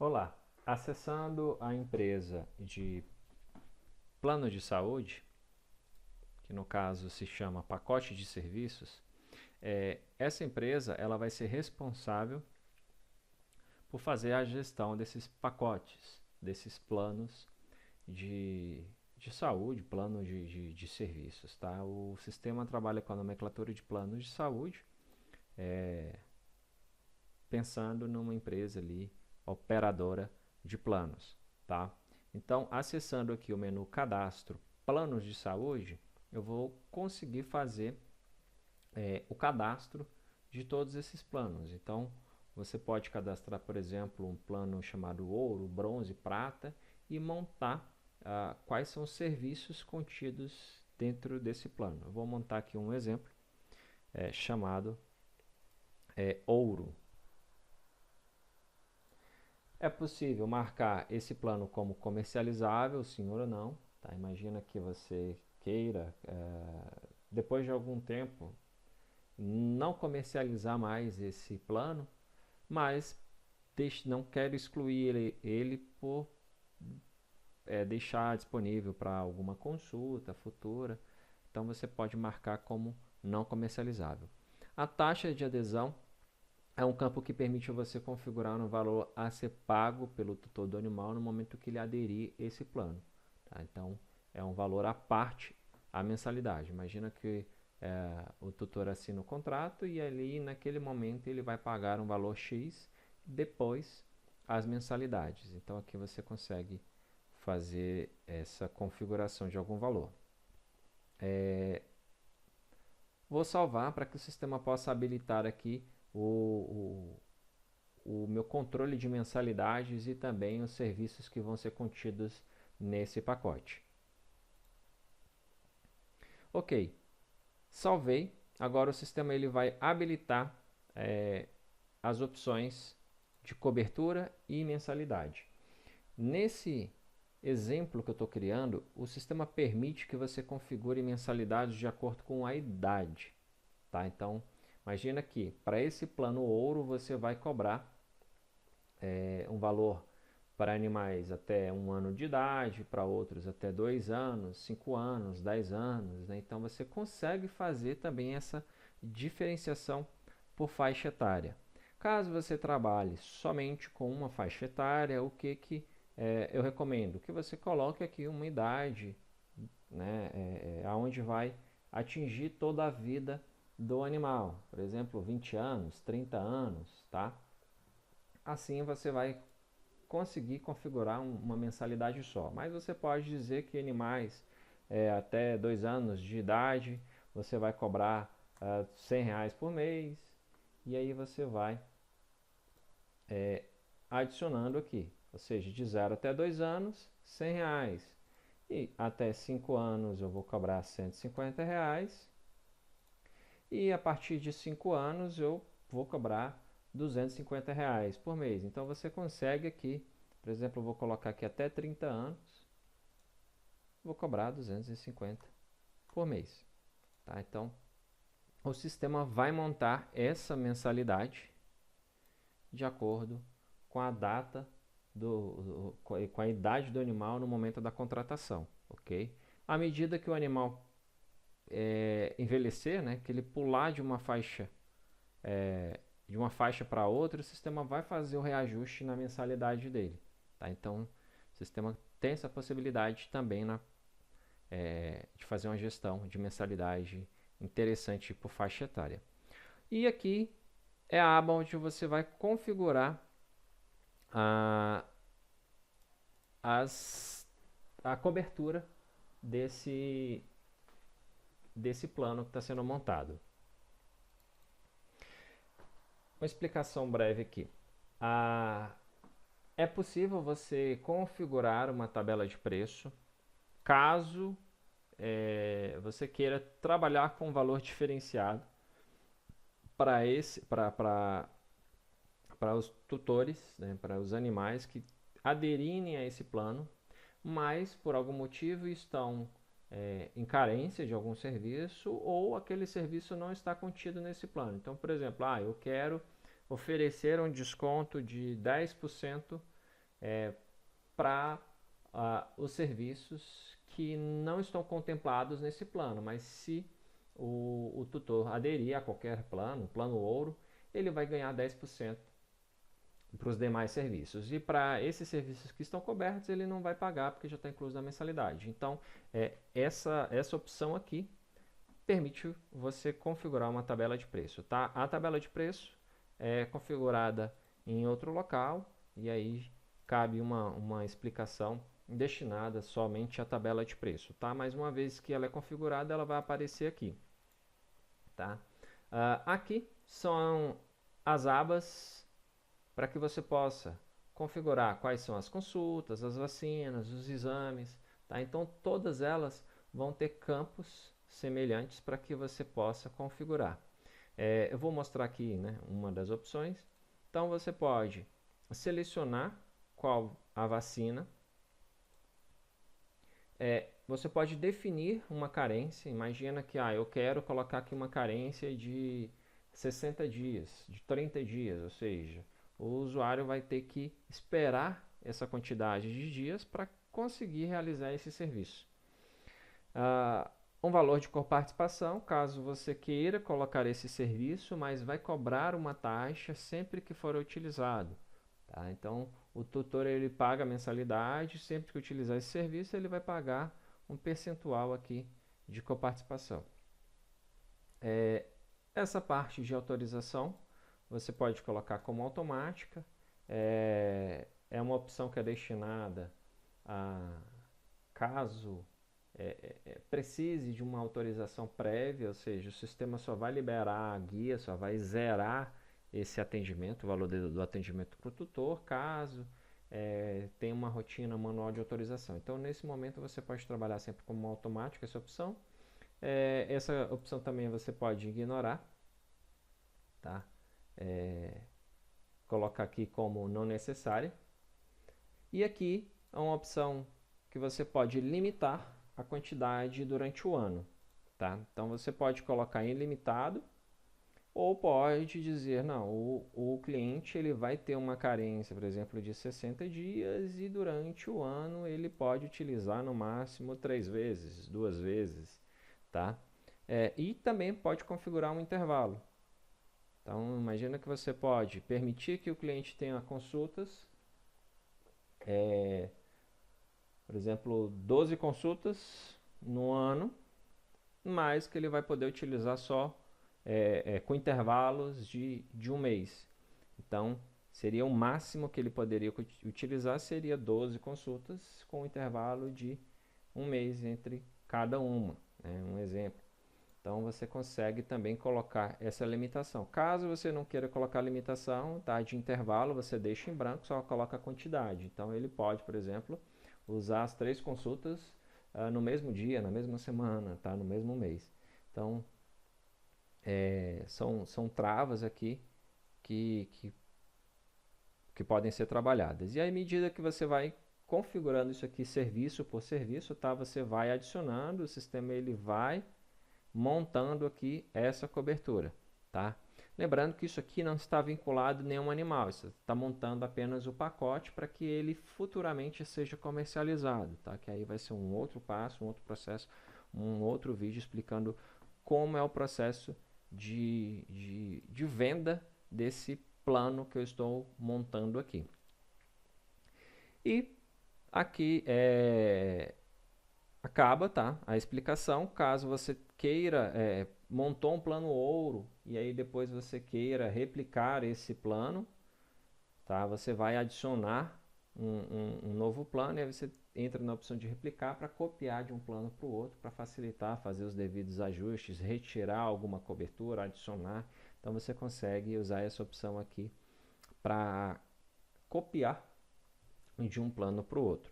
Olá, acessando a empresa de plano de saúde, que no caso se chama pacote de serviços, essa empresa ela vai ser responsável por fazer a gestão desses pacotes, desses planos de, de saúde, plano de serviços. Tá? O sistema trabalha com a nomenclatura de planos de saúde, pensando numa empresa ali operadora de planos, tá? Então, acessando aqui o menu Cadastro Planos de Saúde, eu vou conseguir fazer o cadastro de todos esses planos. Então, você pode cadastrar, por exemplo, um plano chamado Ouro, Bronze, Prata e montar quais são os serviços contidos dentro desse plano. Eu vou montar aqui um exemplo chamado Ouro. É possível marcar esse plano como comercializável, sim ou não. Tá? Imagina que você queira, depois de algum tempo, não comercializar mais esse plano, mas não quero excluir ele por deixar disponível para alguma consulta futura. Então você pode marcar como não comercializável. A taxa de adesão é um campo que permite você configurar um valor a ser pago pelo tutor do animal no momento que ele aderir a esse plano. Tá? Então, é um valor à parte a mensalidade. Imagina que o tutor assina o contrato e ali, naquele momento, ele vai pagar um valor X, depois as mensalidades. Então, aqui você consegue fazer essa configuração de algum valor. Vou salvar para que o sistema possa habilitar aqui o meu controle de mensalidades e também os serviços que vão ser contidos nesse pacote. Ok, salvei. Agora o sistema ele vai habilitar as opções de cobertura e mensalidade. Nesse exemplo que eu estou criando, o sistema permite que você configure mensalidades de acordo com a idade. Tá? Então, imagina que para esse plano ouro você vai cobrar um valor para animais até 1 ano de idade, para outros até 2 anos, 5 anos, 10 anos. Né? Então você consegue fazer também essa diferenciação por faixa etária. Caso você trabalhe somente com uma faixa etária, o que eu recomendo? Que você coloque aqui uma idade, né, aonde vai atingir toda a vida do animal. Por exemplo, 20 anos, 30 anos, tá? Assim você vai conseguir configurar uma mensalidade só. Mas você pode dizer que animais até 2 anos de idade você vai cobrar R$ 100 por mês e aí você vai adicionando aqui, ou seja, de 0 até 2 anos, R$ 100. E até 5 anos eu vou cobrar R$ 150 e a partir de 5 anos eu vou cobrar R$ 250 por mês. Então você consegue aqui, por exemplo, eu vou colocar aqui até 30 anos, vou cobrar 250 por mês. Tá? Então o sistema vai montar essa mensalidade de acordo com a data com a idade do animal no momento da contratação, ok? À medida que o animal envelhecer, né, que ele pular de uma faixa para outra, o sistema vai fazer o reajuste na mensalidade dele. Tá? Então, o sistema tem essa possibilidade também de fazer uma gestão de mensalidade interessante por faixa etária. E aqui é a aba onde você vai configurar a, a cobertura desse plano que está sendo montado. Uma explicação breve aqui. É possível você configurar uma tabela de preço caso você queira trabalhar com um valor diferenciado para os tutores, né, para os animais que aderirem a esse plano, mas por algum motivo estão em carência de algum serviço ou aquele serviço não está contido nesse plano. Então, por exemplo, eu quero oferecer um desconto de 10% para os serviços que não estão contemplados nesse plano, mas se o tutor aderir a qualquer plano, plano ouro, ele vai ganhar 10% para os demais serviços. E para esses serviços que estão cobertos, ele não vai pagar porque já está incluso na mensalidade. Então, essa opção aqui permite você configurar uma tabela de preço. Tá? A tabela de preço é configurada em outro local e aí cabe uma explicação destinada somente à tabela de preço. Tá? Mas uma vez que ela é configurada, ela vai aparecer aqui. Tá? Aqui são as abas para que você possa configurar quais são as consultas, as vacinas, os exames. Tá? Então, todas elas vão ter campos semelhantes para que você possa configurar. Eu vou mostrar aqui, né, uma das opções. Então, você pode selecionar qual a vacina. Você pode definir uma carência. Imagina que eu quero colocar aqui uma carência de 60 dias, de 30 dias, ou seja, o usuário vai ter que esperar essa quantidade de dias para conseguir realizar esse serviço. Um valor de coparticipação, caso você queira colocar esse serviço, mas vai cobrar uma taxa sempre que for utilizado. Tá? Então, o tutor ele paga a mensalidade, sempre que utilizar esse serviço, ele vai pagar um percentual aqui de coparticipação. Essa parte de autorização, você pode colocar como automática, é uma opção que é destinada a caso precise de uma autorização prévia, ou seja, o sistema só vai liberar a guia, só vai zerar esse atendimento, o valor do atendimento para o tutor, caso tenha uma rotina manual de autorização. Então, nesse momento, você pode trabalhar sempre como automático essa opção. Essa opção também você pode ignorar, tá? Colocar aqui como não necessária. E aqui é uma opção que você pode limitar a quantidade durante o ano, tá? Então você pode colocar ilimitado ou pode dizer, não, o cliente ele vai ter uma carência, por exemplo, de 60 dias e durante o ano ele pode utilizar no máximo 3 vezes, 2 vezes, tá? E também pode configurar um intervalo. Então, imagina que você pode permitir que o cliente tenha consultas, por exemplo, 12 consultas no ano, mas que ele vai poder utilizar só com intervalos de um mês. Então, seria o máximo que ele poderia utilizar, seria 12 consultas com intervalo de um mês entre cada uma, né? Um exemplo. Então, você consegue também colocar essa limitação. Caso você não queira colocar limitação, tá, de intervalo, você deixa em branco, só coloca a quantidade. Então, ele pode, por exemplo, usar as 3 consultas no mesmo dia, na mesma semana, tá, no mesmo mês. Então, são travas aqui que podem ser trabalhadas. E aí, à medida que você vai configurando isso aqui serviço por serviço, tá, você vai adicionando, o sistema ele vai montando aqui essa cobertura, tá? Lembrando que isso aqui não está vinculado a nenhum animal, você está montando apenas o pacote para que ele futuramente seja comercializado, tá? Que aí vai ser um outro passo, um outro processo, um outro vídeo explicando como é o processo de venda desse plano que eu estou montando aqui. E aqui acaba, tá, a explicação. Caso você queira, montou um plano ouro e aí depois você queira replicar esse plano, tá, você vai adicionar um novo plano e aí você entra na opção de replicar para copiar de um plano para o outro, para facilitar, fazer os devidos ajustes, retirar alguma cobertura, adicionar. Então você consegue usar essa opção aqui para copiar de um plano para o outro.